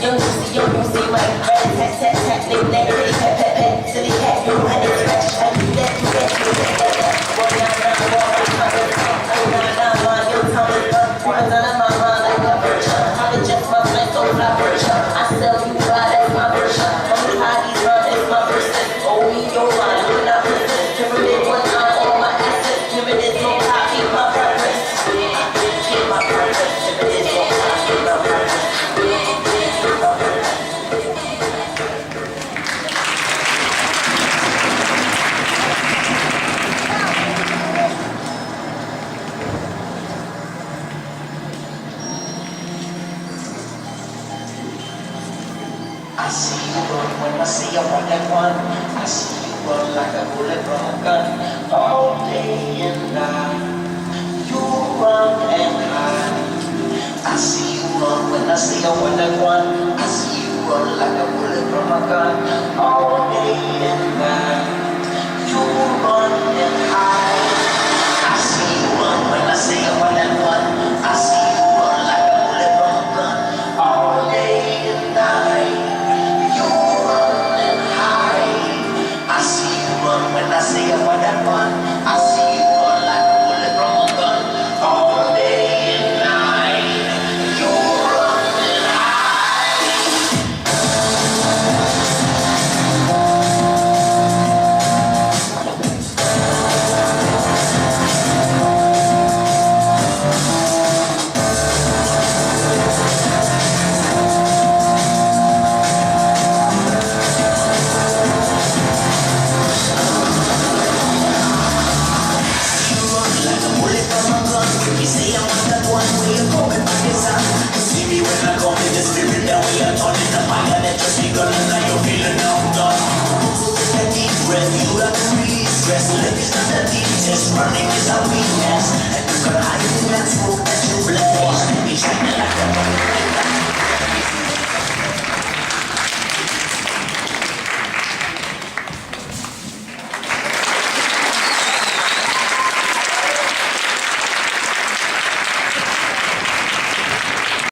Young juicy, young juicy, like rat tat tat tat, lick that, kitty cat pat pat, silly cat, you honey scratch, I do that, do that, do that, that, that. Walk down, down, walk down, down, down, down, down, your tongue is up, runs out of my mind like a virgin. How to just my flesh, so fly virgin. I sell you right, that's my version. Only how these run, it's my version. Oh, we your mind, you're not persistent. Pyramid one eye, all my assets. Pyramid is no high, keep my purpose. Keep my purpose. Pyramid is no high, keep my purpose. I see you run when I see you on that one. I see you run like a bullet from a gun. All day and night, you run and hide. I see you run when I see you on that one. I see you run like a bullet from a gun. All day and night, you run and hide. I see you run when I see you on that one. I see you run like a bullet from a gun. All day and night. When I see you on that one, I see you run like a bullet from a gun. All day and night, you run and you say I'm on that one way you're going back inside. You see me when I come in the spirit, that way I'm turning the fire that you're single and now you're feeling outdone. So take a deep breath, you have to release stress. Let me start the deep test, running is a weakness. And you can hide in that smoke that you bless. Be shining like a